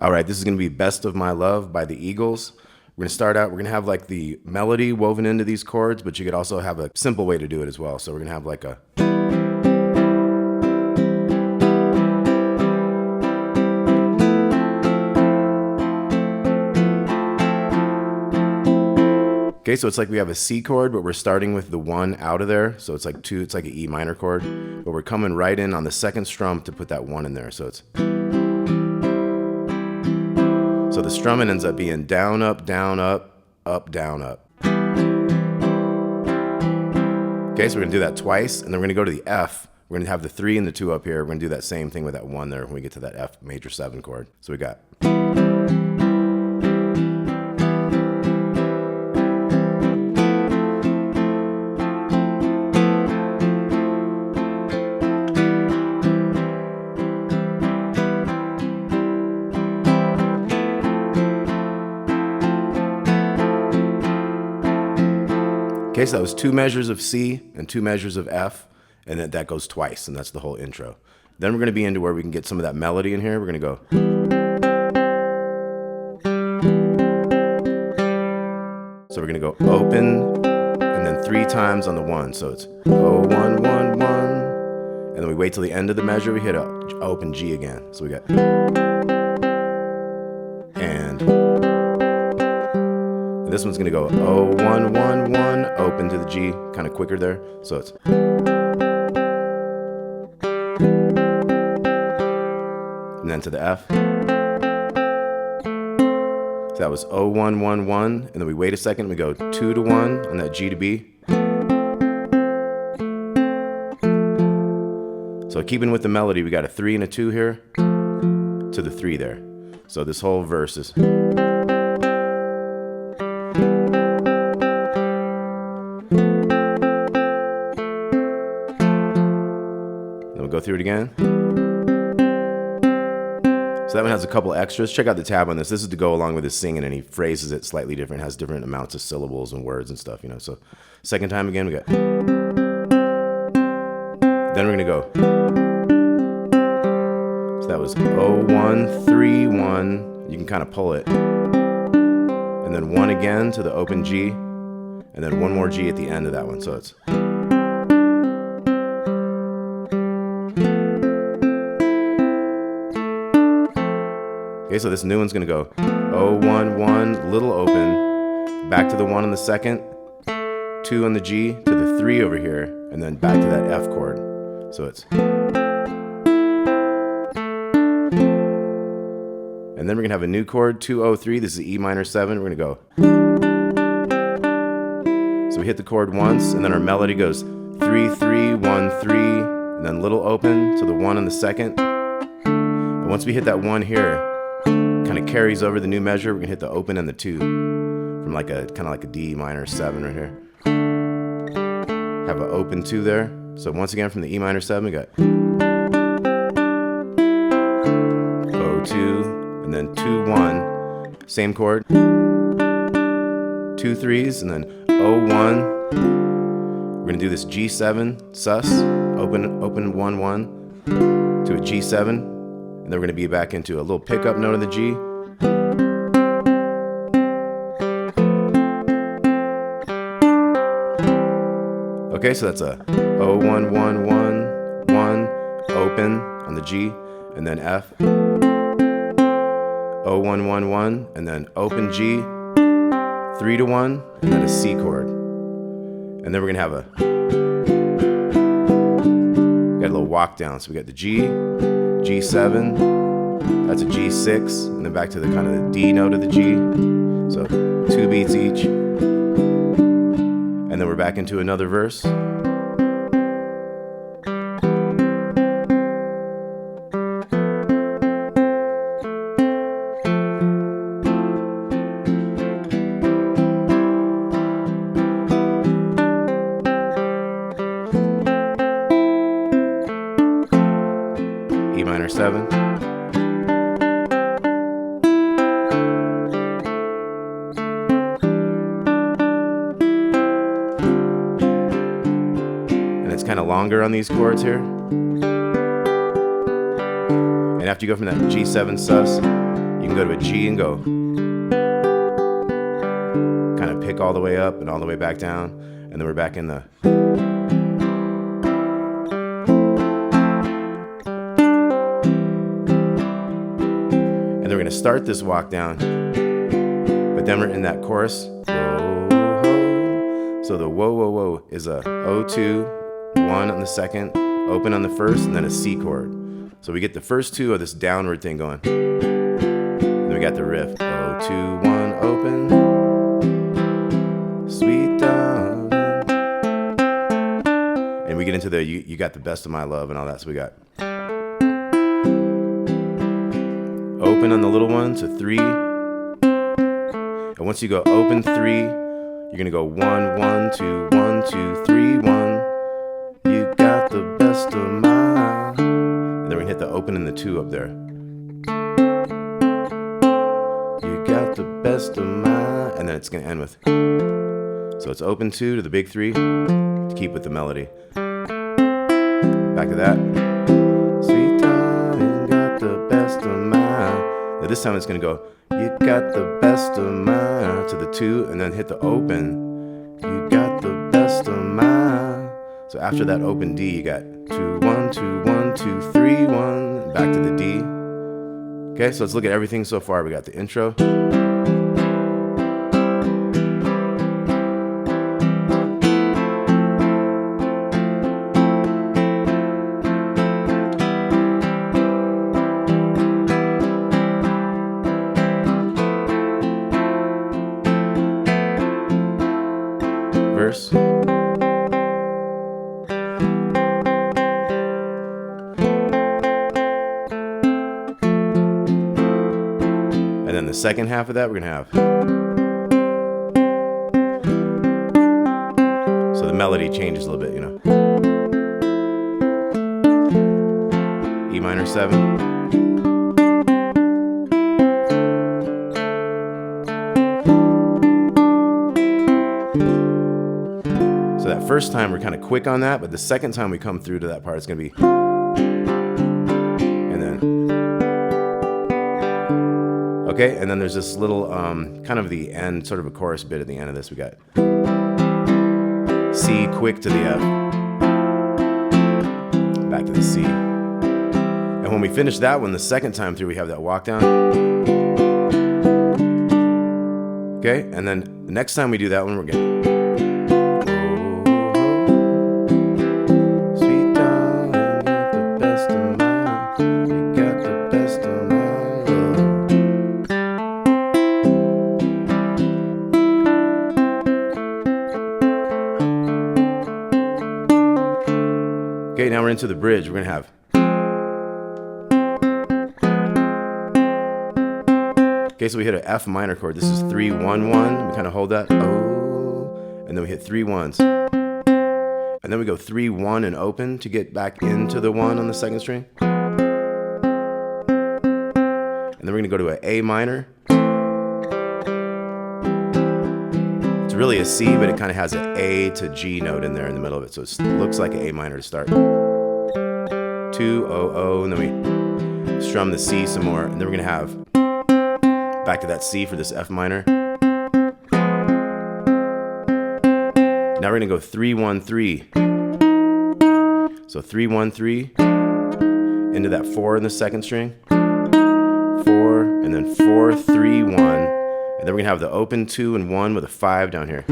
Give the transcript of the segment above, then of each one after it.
All right, this is going to be Best of My Love by the Eagles. We're going to start out, we're going to have like the melody woven into these chords, but you could also have a simple way to do it as well. So we're going to have like a... Okay, so it's like we have a C chord, but we're starting with the 1 out of there. So it's like 2, it's like an E minor chord, but we're coming right in on the second strum to put that 1 in there. So it's... So the strumming ends up being down, up, down, up, up, down, up. Okay, so we're gonna do that twice, and then we're gonna go to the F. We're gonna have the 3 and the 2 up here. We're gonna do that same thing with that 1 there when we get to that F major 7 chord. So we got... Okay, so that was 2 measures of C and 2 measures of F, and then that goes twice, and that's the whole intro. Then we're going to be into where we can get some of that melody in here. We're going to go... So we're going to go open, and then 3 times on the 1. So it's 0, 1, 1, 1, and then we wait till the end of the measure, we hit a open G again. So we got... And this one's gonna go 0, 1, 1, 1, open to the G, kind of quicker there. So it's... And then to the F. So that was 0, 1, 1, 1, and then we wait a second, and we go 2 to 1 on that G to B. So keeping with the melody, we got a 3 and a 2 here to the 3 there. So this whole verse is... Go through it again. So that one has a couple extras. Check out the tab on this. This is to go along with his singing, and he phrases it slightly different, has different amounts of syllables and words and stuff, you know. So second time again, we got... Then we're gonna go. So that was 0, 1, 3, 1. You can kind of pull it. And then 1 again to the open G, and then 1 more G at the end of that one. So it's... Okay, so this new one's gonna go 0, 1, 1, little open, back to the 1 on the second, 2 on the G, to the 3 over here, and then back to that F chord. So it's... And then we're gonna have a new chord, 2, 0, 3, this is E minor 7, we're gonna go... So we hit the chord once, and then our melody goes 3, 3, 1, 3, and then little open to the 1 on the second. And once we hit that 1 here, kind of carries over the new measure, we're gonna hit the open and the 2 from like a kind of like a D minor 7 right here. Have an open 2 there. So once again from the E minor 7, we got 0, 2, and then 2, 1, same chord, 2 3s, and then 0, 1. We're gonna do this G7 sus, open 1 1 to a G7. And then we're going to be back into a little pickup note of the G. Okay, so that's a 0, 1, 1, 1, 1, open on the G, and then F. 0, 1, 1, 1, and then open G, 3 to 1, and then a C chord. And then we're going to have a... Got a little walk down. So we got the G, G7, that's a G6, and then back to the kind of the D note of the G. So 2 beats each. And then we're back into another verse. E minor 7. And it's kind of longer on these chords here. And after you go from that G7 sus, you can go to a G and go kind of pick all the way up and all the way back down, and then we're back in the. And then we're gonna start this walk down, but then we're in that chorus. Whoa, whoa. So the whoa, whoa, whoa is a O2, 1 on the second, open on the first, and then a C chord. So we get the first two of this downward thing going. And then we got the riff. O2, 1, open. Sweet darling. And we get into the you got the best of my love and all that. So we got open on the little one to 3. And once you go open 3, you're gonna go 1, 1, 2, 1, 2, 3, 1. You got the best of my. And then we're gonna hit the open and the 2 up there. You got the best of my. And then it's gonna end with. So it's open 2 to the big 3 to keep with the melody. Back to that. Sweet darling, got the best of mine. Now this time it's gonna go, you got the best of mine to the 2 and then hit the open. You got the best of mine. So after that open D, you got 2, 1, 2, 1, 2, 3, 1. Back to the D. Okay, so let's look at everything so far. We got the intro. Verse. And then the second half of that, we're gonna have. So the melody changes a little bit, you know. E minor 7. That first time we're kind of quick on that, but the second time we come through to that part, it's gonna be, and then, okay, and then there's this little kind of the end, sort of a chorus bit at the end of this. We got C quick to the F, back to the C, and when we finish that one the second time through, we have that walk down. Okay, and then the next time we do that one, we're gonna. Okay, now we're into the bridge. We're gonna have. Okay, so we hit an F minor chord. This is 3, 1, 1. We kind of hold that. Oh, and then we hit 3 1s. And then we go 3, 1 and open to get back into the 1 on the second string. And then we're gonna go to an A minor. It's really a C, but it kind of has an A to G note in there in the middle of it. So it looks like an A minor to start. 2, O, O, and then we strum the C some more. And then we're gonna have back to that C for this F minor. Now we're gonna go 3, 1, 3. So 3, 1, 3 into that 4 in the second string. 4, and then 4, 3, 1. And then we're gonna have the open 2 and 1 with a 5 down here.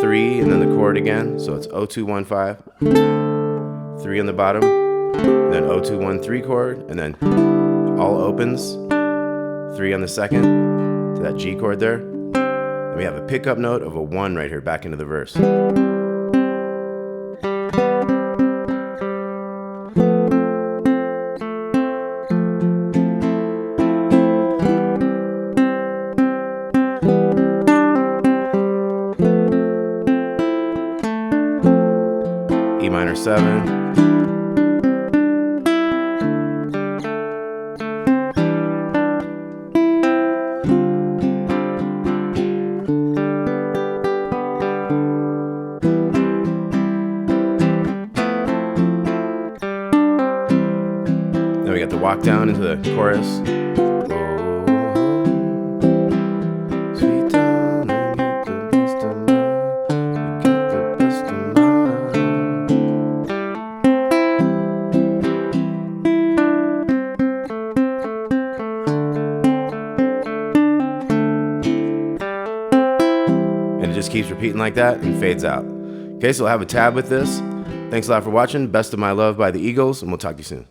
3, and then the chord again. So it's O2, 1, 5. 3 on the bottom, and then O2, 1, 3 chord, and then all opens. 3 on the second to that G chord there. Then we have a pickup note of a 1 right here back into the verse. E minor 7. got the walk down into the chorus. Sweet darling, get the best of mine. You got the best of mine. And it just keeps repeating like that and fades out. Okay, so I'll have a tab with this. Thanks a lot for watching. Best of my love by the Eagles, and we'll talk to you soon.